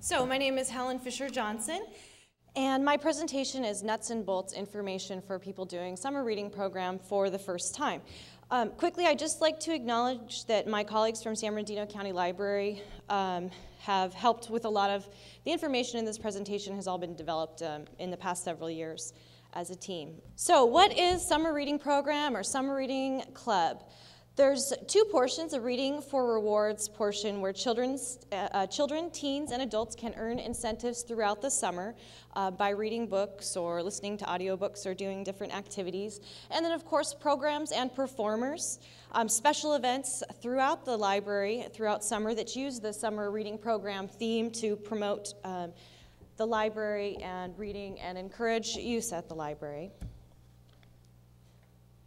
So my name is Helen Fisher Johnson, and my presentation is nuts and bolts information for people doing summer reading program for the first time. Quickly, I'd just like to acknowledge that my colleagues from San Bernardino County Library have helped with a lot of the information in this presentation has all been developed in the past several years as a team. So what is summer reading program or summer reading club? There's two portions: a reading for rewards portion where children, teens, and adults can earn incentives throughout the summer by reading books or listening to audiobooks or doing different activities. And then, of course, programs and performers, special events throughout the library throughout summer that use the summer reading program theme to promote the library and reading and encourage use at the library.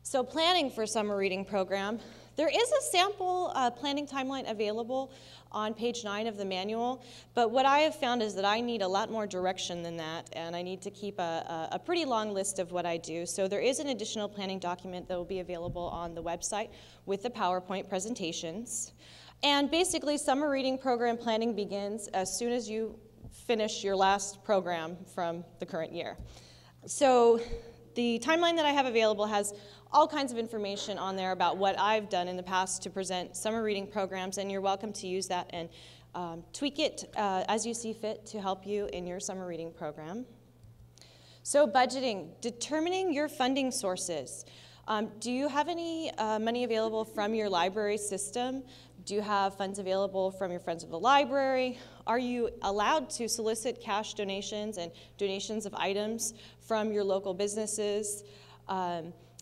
So planning for summer reading program. There is a sample planning timeline available on page 9 of the manual, but what I have found is that I need a lot more direction than that, and I need to keep a pretty long list of what I do. So there is an additional planning document that will be available on the website with the PowerPoint presentations. And basically, summer reading program planning begins as soon as you finish your last program from the current year. So the timeline that I have available has all kinds of information on there about what I've done in the past to present summer reading programs, and you're welcome to use that and tweak it as you see fit to help you in your summer reading program. So budgeting, determining your funding sources. Do you have any money available from your library system? Do you have funds available from your friends of the library? Are you allowed to solicit cash donations and donations of items from your local businesses?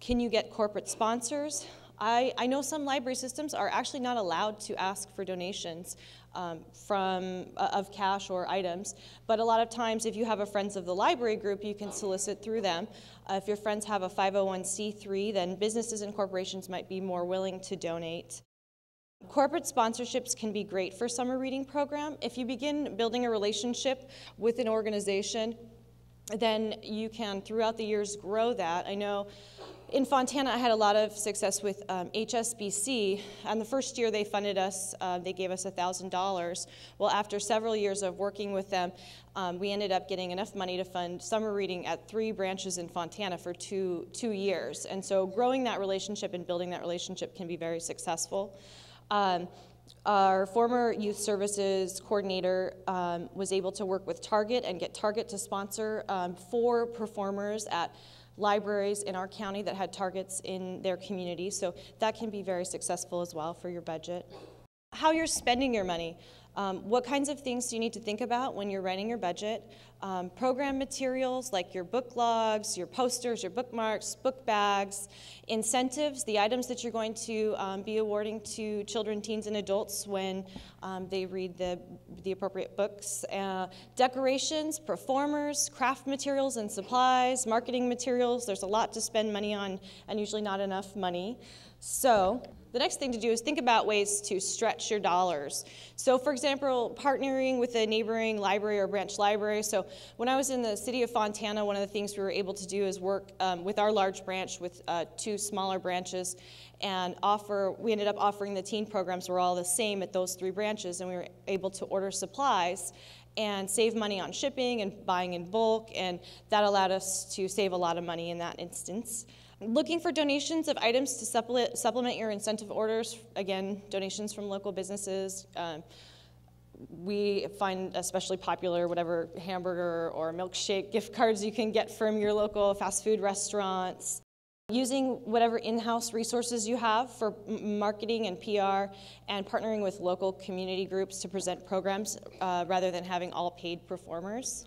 Can you get corporate sponsors? I know some library systems are actually not allowed to ask for donations of cash or items, but a lot of times if you have a Friends of the Library group, you can solicit through them. If your friends have a 501c3, then businesses and corporations might be more willing to donate. Corporate sponsorships can be great for summer reading program. If you begin building a relationship with an organization, then you can, throughout the years, grow that. I know in Fontana, I had a lot of success with HSBC, and the first year they funded us, they gave us $1,000. Well, after several years of working with them, we ended up getting enough money to fund summer reading at 3 branches in Fontana for two years. And so growing that relationship and building that relationship can be very successful. Our former youth services coordinator was able to work with Target and get Target to sponsor 4 performers at libraries in our county that had Targets in their community. So that can be very successful as well for your budget. How you're spending your money. What kinds of things do you need to think about when you're writing your budget? Program materials like your book logs, your posters, your bookmarks, book bags, incentives, the items that you're going to be awarding to children, teens, and adults when they read the appropriate books, decorations, performers, craft materials and supplies, marketing materials. There's a lot to spend money on and usually not enough money. So the next thing to do is think about ways to stretch your dollars. So for example, partnering with a neighboring library or branch library. So when I was in the city of Fontana, one of the things we were able to do is work with our large branch with 2 smaller branches and we ended up offering the teen programs were all the same at those 3 branches, and we were able to order supplies and save money on shipping and buying in bulk, and that allowed us to save a lot of money in that instance. Looking for donations of items to supplement your incentive orders. Again, donations from local businesses. We find especially popular whatever hamburger or milkshake gift cards you can get from your local fast food restaurants. Using whatever in-house resources you have for marketing and PR, and partnering with local community groups to present programs rather than having all paid performers.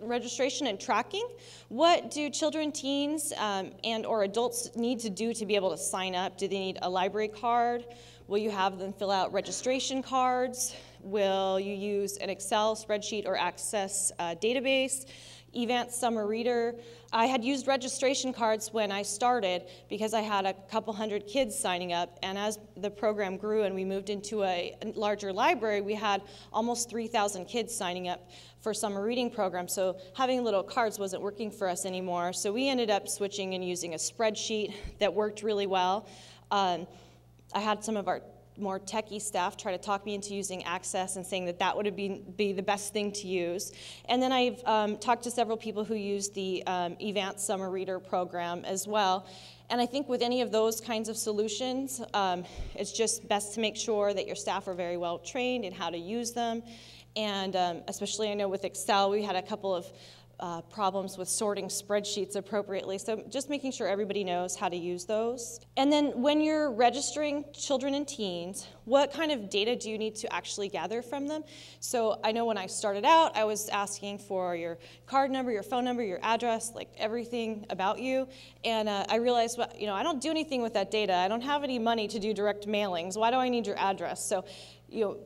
Registration and tracking. What do children, teens, and or adults need to do to be able to sign up? Do they need a library card? Will you have them fill out registration cards? Will you use an Excel spreadsheet or Access database? Evance Summer Reader. I had used registration cards when I started because I had a couple hundred kids signing up, and as the program grew and we moved into a larger library, we had almost 3,000 kids signing up for summer reading program, so having little cards wasn't working for us anymore, so we ended up switching and using a spreadsheet that worked really well. I had some of our more techie staff try to talk me into using Access and saying that that would be the best thing to use. And then I've talked to several people who use the Evance Summer Reader program as well. And I think with any of those kinds of solutions, it's just best to make sure that your staff are very well trained in how to use them. And especially I know with Excel, we had a couple of problems with sorting spreadsheets appropriately. So just making sure everybody knows how to use those. And then when you're registering children and teens, what kind of data do you need to actually gather from them? So I know when I started out, I was asking for your card number, your phone number, your address, like everything about you. And I realized, well, you know, I don't do anything with that data. I don't have any money to do direct mailings. Why do I need your address? So, you know,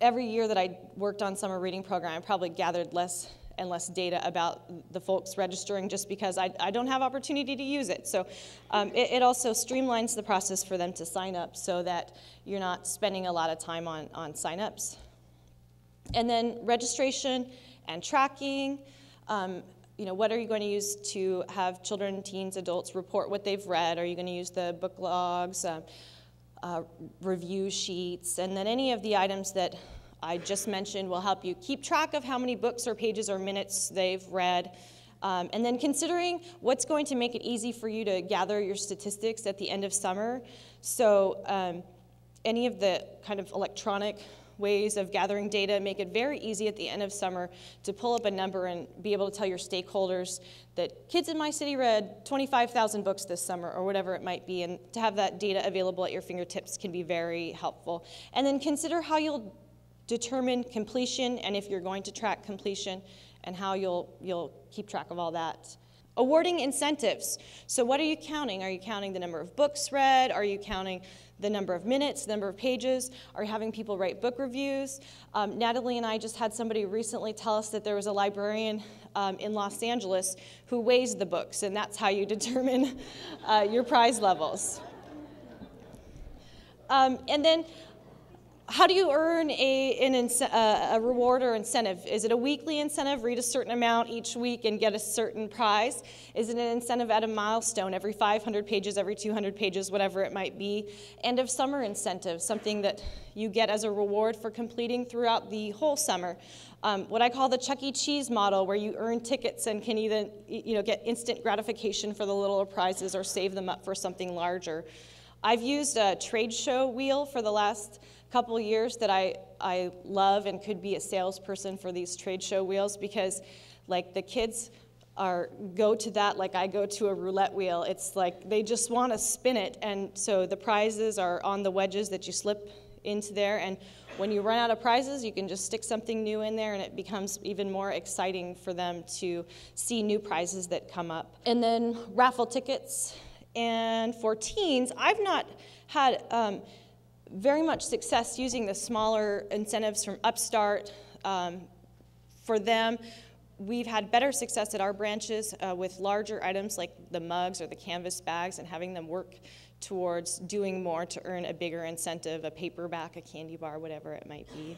every year that I worked on summer reading program, I probably gathered less and less data about the folks registering just because I don't have opportunity to use it. So it also streamlines the process for them to sign up so that you're not spending a lot of time on signups. And then registration and tracking. You know, what are you going to use to have children, teens, adults report what they've read? Are you going to use the book logs, review sheets, and then any of the items that I just mentioned will help you keep track of how many books or pages or minutes they've read. And then considering what's going to make it easy for you to gather your statistics at the end of summer. So any of the kind of electronic ways of gathering data make it very easy at the end of summer to pull up a number and be able to tell your stakeholders that kids in my city read 25,000 books this summer or whatever it might be, and to have that data available at your fingertips can be very helpful. And then consider how you'll determine completion and if you're going to track completion and how you'll keep track of all that. Awarding incentives. So what are you counting? Are you counting the number of books read? Are you counting the number of minutes, the number of pages? Are you having people write book reviews? Natalie and I just had somebody recently tell us that there was a librarian in Los Angeles who weighs the books, and that's how you determine your prize levels. And then how do you earn a reward or incentive? Is it a weekly incentive, read a certain amount each week and get a certain prize? Is it an incentive at a milestone, every 500 pages, every 200 pages, whatever it might be? End of summer incentive, something that you get as a reward for completing throughout the whole summer. What I call the Chuck E. Cheese model, where you earn tickets and can either get instant gratification for the little prizes or save them up for something larger. I've used a trade show wheel for the last couple of years that I love and could be a salesperson for these trade show wheels because like the kids go to that like I go to a roulette wheel. It's like they just want to spin it, and so the prizes are on the wedges that you slip into there, and when you run out of prizes you can just stick something new in there and it becomes even more exciting for them to see new prizes that come up. And then raffle tickets. And for teens, I've not had very much success using the smaller incentives from Upstart. For them, we've had better success at our branches with larger items like the mugs or the canvas bags and having them work towards doing more to earn a bigger incentive, a paperback, a candy bar, whatever it might be.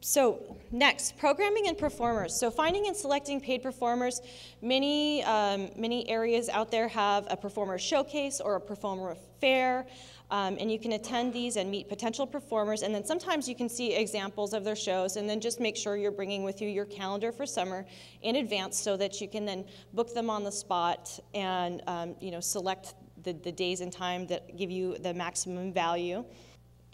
So next, programming and performers. So finding and selecting paid performers. Many areas out there have a performer showcase or a performer fair, and you can attend these and meet potential performers, and then sometimes you can see examples of their shows, and then just make sure you're bringing with you your calendar for summer in advance so that you can then book them on the spot and select the days and time that give you the maximum value.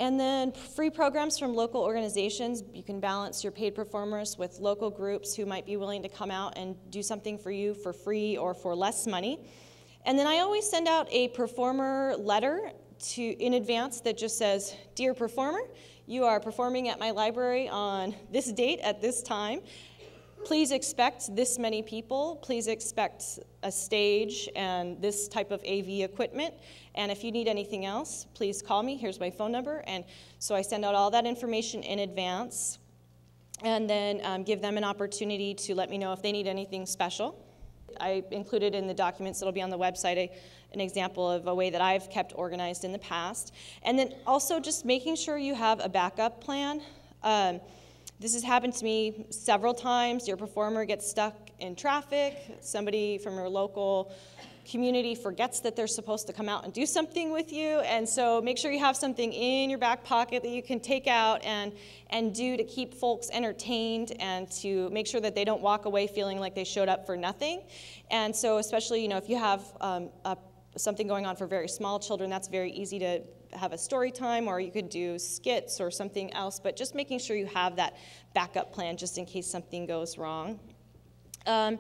And then free programs from local organizations. You can balance your paid performers with local groups who might be willing to come out and do something for you for free or for less money. And then I always send out a performer letter in advance that just says, "Dear performer, you are performing at my library on this date at this time. Please expect this many people. Please expect a stage and this type of AV equipment. And if you need anything else, please call me. Here's my phone number." And so I send out all that information in advance and then give them an opportunity to let me know if they need anything special. I included in the documents that'll be on the website an example of a way that I've kept organized in the past. And then also just making sure you have a backup plan. This has happened to me several times. Your performer gets stuck in traffic. Somebody from your local community forgets that they're supposed to come out and do something with you, and so make sure you have something in your back pocket that you can take out and do to keep folks entertained and to make sure that they don't walk away feeling like they showed up for nothing. And so especially, you know, if you have something going on for very small children, that's very easy to have a story time, or you could do skits or something else, but just making sure you have that backup plan just in case something goes wrong. And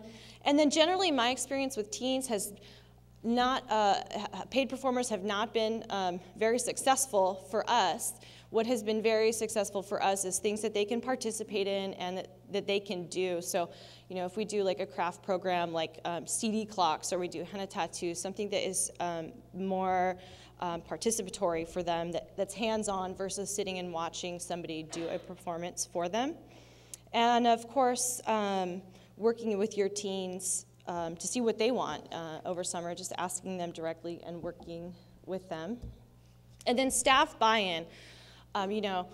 then generally my experience with teens has not, paid performers have not been very successful for us. What has been very successful for us is things that they can participate in and that they can do. So, you know, if we do like a craft program like CD clocks, or we do henna tattoos, something that is more participatory for them, that's hands-on versus sitting and watching somebody do a performance for them. And of course, working with your teens to see what they want over summer, just asking them directly and working with them. And then staff buy-in. You know,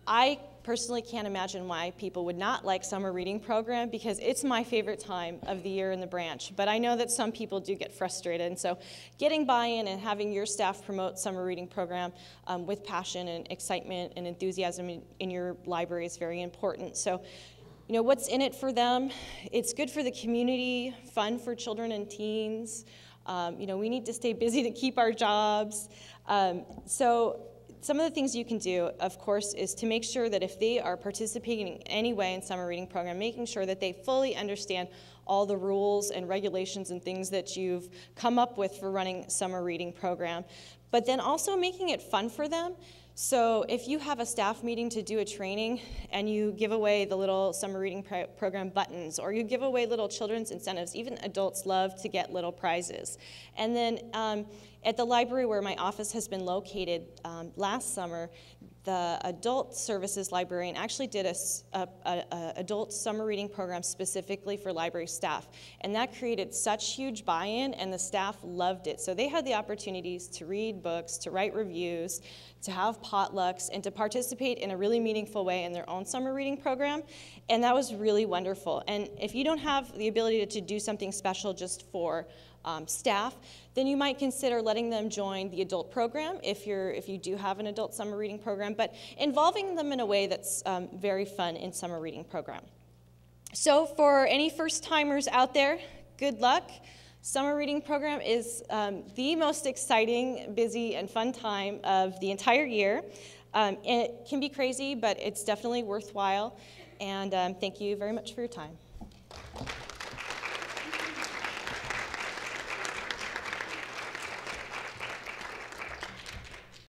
I personally can't imagine why people would not like summer reading program, because it's my favorite time of the year in the branch. But I know that some people do get frustrated, and so getting buy-in and having your staff promote summer reading program with passion and excitement and enthusiasm in your library is very important. So, you know, what's in it for them? It's good for the community, fun for children and teens. You know, we need to stay busy to keep our jobs. So some of the things you can do, of course, is to make sure that if they are participating in any way in summer reading program, making sure that they fully understand all the rules and regulations and things that you've come up with for running summer reading program, but then also making it fun for them. So if you have a staff meeting to do a training and you give away the little summer reading program buttons, or you give away little children's incentives, even adults love to get little prizes. And then at the library where my office has been located last summer, the adult services librarian actually did a adult summer reading program specifically for library staff. And that created such huge buy-in, and the staff loved it. So they had the opportunities to read books, to write reviews, to have potlucks, and to participate in a really meaningful way in their own summer reading program. And that was really wonderful. And if you don't have the ability to do something special just for staff, then you might consider letting them join the adult program if you do have an adult summer reading program, but involving them in a way that's very fun in summer reading program. So for any first-timers out there, good luck. Summer reading program is the most exciting, busy, and fun time of the entire year. It can be crazy, but it's definitely worthwhile. And thank you very much for your time.